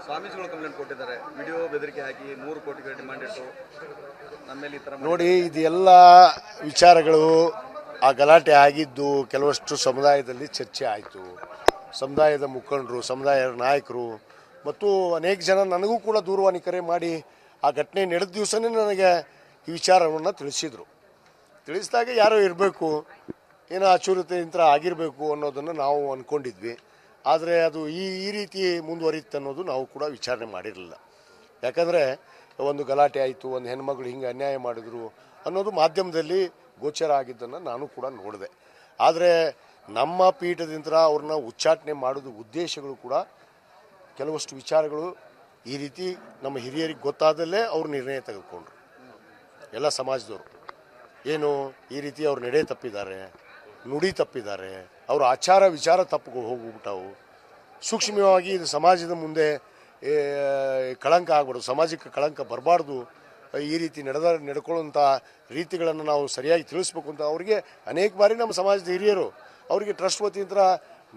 ಸ್ವಾಮೀಜಿಗಳು ಕಂಪ್ಲೇಂಟ್ ಕೊಟ್ಟಿದ್ದಾರೆ. ವಿಡಿಯೋ ಬೆದರಿಕೆ ಹಾಕಿ 3 ಕೋಟಿಗೆ ಡಿಮಾಂಡ್ ಇಟ್ಟು ನಮ್ಮೇಲೆ ಈ ತರ ನೋಡಿ, ಇದೆಲ್ಲ ವಿಚಾರಗಳು ಆ ಗಲಾಟೆ ಆಗಿದ್ದು ಕೆಲವಷ್ಟು ಸಮುದಾಯದಲ್ಲಿ ಚರ್ಚೆ ಆಯಿತು. ಸಮುದಾಯದ ಮುಖಂಡರು, ಸಮುದಾಯದ ನಾಯಕರು ಮತ್ತು ಅನೇಕ ಜನ ನನಗೂ ಕೂಡ ದೂರವಾಣಿ ಕರೆ ಮಾಡಿ ಆ ಘಟನೆ ನಡೆದ ದಿವಸನೇ ನನಗೆ ಈ ವಿಚಾರವನ್ನು ತಿಳಿಸಿದಾಗ ಯಾರೋ ಇರಬೇಕು, ಏನೋ ಅಚೂರತೆಯಿಂದ ಆಗಿರಬೇಕು ಅನ್ನೋದನ್ನು ನಾವು ಅಂದ್ಕೊಂಡಿದ್ವಿ. ಆದರೆ ಅದು ಈ ರೀತಿ ಮುಂದುವರಿಯುತ್ತೆ ಅನ್ನೋದು ನಾವು ಕೂಡ ವಿಚಾರಣೆ ಮಾಡಿರಲಿಲ್ಲ. ಯಾಕಂದರೆ ಒಂದು ಗಲಾಟೆ ಆಯಿತು, ಒಂದು ಹೆಣ್ಮಗಳು ಹಿಂಗೆ ಅನ್ಯಾಯ ಮಾಡಿದ್ರು ಅನ್ನೋದು ಮಾಧ್ಯಮದಲ್ಲಿ ಗೋಚರ ಆಗಿದ್ದನ್ನು ನಾನು ಕೂಡ ನೋಡಿದೆ. ಆದರೆ ನಮ್ಮ ಪೀಠದಿಂದ ಅವ್ರನ್ನ ಉಚ್ಚಾಟನೆ ಮಾಡೋದು ಉದ್ದೇಶಗಳು ಕೂಡ ಕೆಲವಷ್ಟು ವಿಚಾರಗಳು ಈ ರೀತಿ ನಮ್ಮ ಹಿರಿಯರಿಗೆ ಗೊತ್ತಾದಲ್ಲೇ ಅವ್ರು ನಿರ್ಣಯ ತೆಗೆದುಕೊಂಡ್ರು. ಎಲ್ಲ ಸಮಾಜದವರು ಏನು ಈ ರೀತಿ ಅವ್ರು ನಡೆ ತಪ್ಪಿದ್ದಾರೆ, ನುಡಿ ತಪ್ಪಿದ್ದಾರೆ, ಅವ್ರ ಆಚಾರ ವಿಚಾರ ತಪ್ಪು ಹೋಗ್ಬಿಟ್ಟವು. ಸೂಕ್ಷ್ಮವಾಗಿ ಇದು ಸಮಾಜದ ಮುಂದೆ ಕಳಂಕ ಆಗ್ಬಾರ್ದು, ಸಮಾಜಕ್ಕೆ ಕಳಂಕ ಬರಬಾರ್ದು, ಈ ರೀತಿ ನಡ್ಕೊಳ್ಳುವಂಥ ರೀತಿಗಳನ್ನು ನಾವು ಸರಿಯಾಗಿ ತಿಳಿಸ್ಬೇಕು ಅಂತ ಅವರಿಗೆ ಅನೇಕ ಬಾರಿ ನಮ್ಮ ಸಮಾಜದ ಹಿರಿಯರು ಅವರಿಗೆ ಟ್ರಸ್ಟ್ ವತಿಯಿಂದ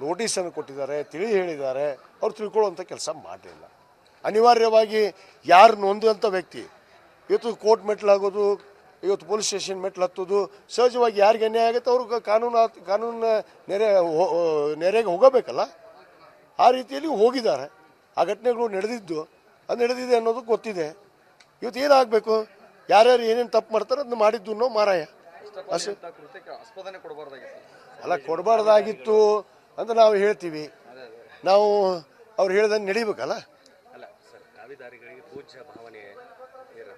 ನೋಟಿಸನ್ನು ಕೊಟ್ಟಿದ್ದಾರೆ, ಹೇಳಿದ್ದಾರೆ. ಅವ್ರು ತಿಳ್ಕೊಳ್ಳುವಂಥ ಕೆಲಸ ಮಾಡಲಿಲ್ಲ. ಅನಿವಾರ್ಯವಾಗಿ ಯಾರು ನೊಂದಂಥ ವ್ಯಕ್ತಿ ಇವತ್ತು ಕೋರ್ಟ್ ಮೆಟ್ಲಾಗೋದು, ಇವತ್ತು ಪೊಲೀಸ್ ಸ್ಟೇಷನ್ ಮೆಟ್ಲು ಹತ್ತೋದು ಸಹಜವಾಗಿ ಯಾರಿಗೆ ಅನ್ಯಾಯ ಆಗುತ್ತೆ ಅವ್ರಿಗೆ ಕಾನೂನು ನೆರೆಗೆ ಹೋಗಬೇಕಲ್ಲ. ಆ ರೀತಿಯಲ್ಲಿ ಹೋಗಿದ್ದಾರೆ. ಆ ಘಟನೆಗಳು ನಡೆದಿದೆ ಅನ್ನೋದು ಗೊತ್ತಿದೆ. ಇವತ್ತು ಏನಾಗಬೇಕು, ಯಾರ್ಯಾರು ಏನೇನು ತಪ್ಪು ಮಾಡ್ತಾರೆ ಅದನ್ನ ಮಾಡಿದ್ದು ಅನ್ನೋ ಮಾರಾಯ ಅಷ್ಟೇ. ಅಲ್ಲ, ಕೊಡಬಾರ್ದಾಗಿತ್ತು ಅಂತ ನಾವು ಹೇಳ್ತೀವಿ. ನಾವು ಅವ್ರು ಹೇಳ್ದಂಗೆ ನಡಿಬೇಕಲ್ಲ.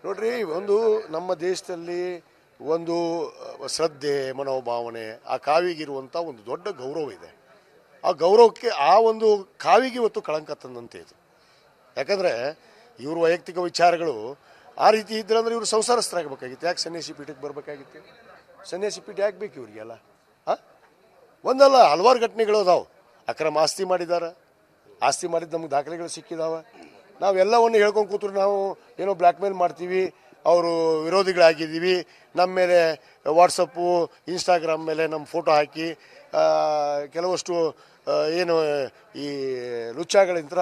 ನೋಡ್ರಿ, ಒಂದು ನಮ್ಮ ದೇಶದಲ್ಲಿ ಒಂದು ಶ್ರದ್ಧೆ, ಮನೋಭಾವನೆ, ಆ ಕಾವಿಗಿರುವಂಥ ಒಂದು ದೊಡ್ಡ ಗೌರವ ಇದೆ. ಆ ಗೌರವಕ್ಕೆ ಆ ಒಂದು ಕಾವಿಗೆ ಇವತ್ತು ಕಳಂಕ ತಂದಂತೆ ಇದು. ಯಾಕಂದರೆ ಇವ್ರ ವೈಯಕ್ತಿಕ ವಿಚಾರಗಳು ಆ ರೀತಿ ಇದ್ರೆ ಅಂದರೆ ಇವರು ಸಂಸಾರಸ್ಥರಾಗಬೇಕಾಗಿತ್ತು. ಯಾಕೆ ಸನ್ಯಾಸಿ ಪೀಠಕ್ಕೆ ಬರಬೇಕಾಗಿತ್ತು? ಸನ್ಯಾಸಿ ಪೀಠ ಯಾಕೆ ಬೇಕು ಇವರಿಗೆಲ್ಲ? ಒಂದಲ್ಲ, ಹಲವಾರು ಘಟನೆಗಳು ಅದಾವೆ. ಅಕ್ರಮ ಆಸ್ತಿ ಮಾಡಿದ್ದಾರೆ, ಆಸ್ತಿ ಮಾಡಿದ್ದು ನಮ್ಗೆ ದಾಖಲೆಗಳು ಸಿಕ್ಕಿದಾವೆ. ನಾವೆಲ್ಲವನ್ನು ಹೇಳ್ಕೊಂಡು ಕೂತ್ರು ನಾವು ಏನೋ ಬ್ಲ್ಯಾಕ್ ಮೇಲ್ ಮಾಡ್ತೀವಿ, ಅವರು ವಿರೋಧಿಗಳಾಗಿದ್ದೀವಿ, ನಮ್ಮ ಮೇಲೆ ವಾಟ್ಸಪ್ಪು ಇನ್ಸ್ಟಾಗ್ರಾಮ್ ಮೇಲೆ ನಮ್ಮ ಫೋಟೋ ಹಾಕಿ ಕೆಲವಷ್ಟು ಏನು ಈ ಲುಚ್ಚಾಗಳಿಂದ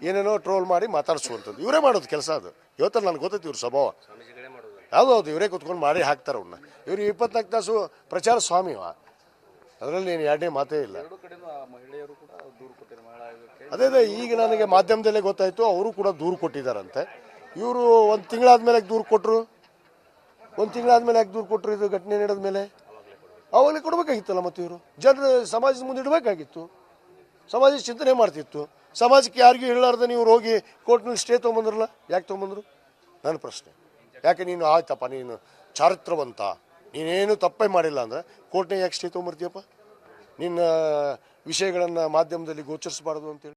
ಏನೇನೋ ಟ್ರೋಲ್ ಮಾಡಿ ಮಾತಾಡಿಸುವಂಥದ್ದು ಇವರೇ ಮಾಡೋದು ಕೆಲಸ. ಅದು ಇವತ್ತಲ್ಲಿ ನನಗೆ ಗೊತ್ತೈತಿ ಇವ್ರ ಸ್ವಭಾವ. ಹೌದು, ಇವರೇ ಕೂತ್ಕೊಂಡು ಮಾಡಿ ಹಾಕ್ತಾರೆ ಅವ್ರನ್ನ. ಇವ್ರು 24 ತಾಸು ಪ್ರಚಾರ ಸ್ವಾಮಿ. ಅದರಲ್ಲಿ ಏನು ಎರಡನೇ ಮಾತೇ ಇಲ್ಲ. ಅದೇ ಈಗ ನನಗೆ ಮಾಧ್ಯಮದಲ್ಲೇ ಗೊತ್ತಾಯಿತು, ಅವರು ಕೂಡ ದೂರು ಕೊಟ್ಟಿದ್ದಾರಂತೆ. ಇವರು ಒಂದು ತಿಂಗಳಾದ್ಮೇಲೆ ದೂರು ಕೊಟ್ಟರು. ಯಾಕೆ ದೂರು ಕೊಟ್ಟರು? ಇದು ಘಟನೆ ನಡೆದ ಮೇಲೆ ಅವಾಗಲೇ ಕೊಡಬೇಕಾಗಿತ್ತಲ್ಲ. ಮತ್ತು ಇವರು ಜನರು ಸಮಾಜದ ಮುಂದೆ ಇಡಬೇಕಾಗಿತ್ತು. ಸಮಾಜ ಚಿಂತನೆ ಮಾಡ್ತಿತ್ತು. ಸಮಾಜಕ್ಕೆ ಯಾರಿಗೂ ಹೇಳಾರ್ದೆ ನೀವು ಹೋಗಿ ಕೋರ್ಟ್ನಲ್ಲಿ ಸ್ಟೇ ತೊಗೊಂಬಂದ್ರಲ್ಲ, ಯಾಕೆ ತೊಗೊಂಬಂದ್ರು? ನನ್ನ ಪ್ರಶ್ನೆ. ಯಾಕೆ ನೀನು ಆಯ್ತಪ್ಪ, ನೀನು ಚಾರಿತ್ರವಂತ, ನೀನೇನು ತಪ್ಪೇ ಮಾಡಿಲ್ಲ ಅಂದರೆ ಕೋರ್ಟ್ನಾಗ ಯಾಕೆ ಸ್ಟೇ ತೊಗೊಂಬರ್ತೀಯಪ್ಪ? ನಿನ್ನ ವಿಷಯಗಳನ್ನು ಮಾಧ್ಯಮದಲ್ಲಿ ಗೋಚರಿಸಬಾರ್ದು ಅಂತೇಳಿ.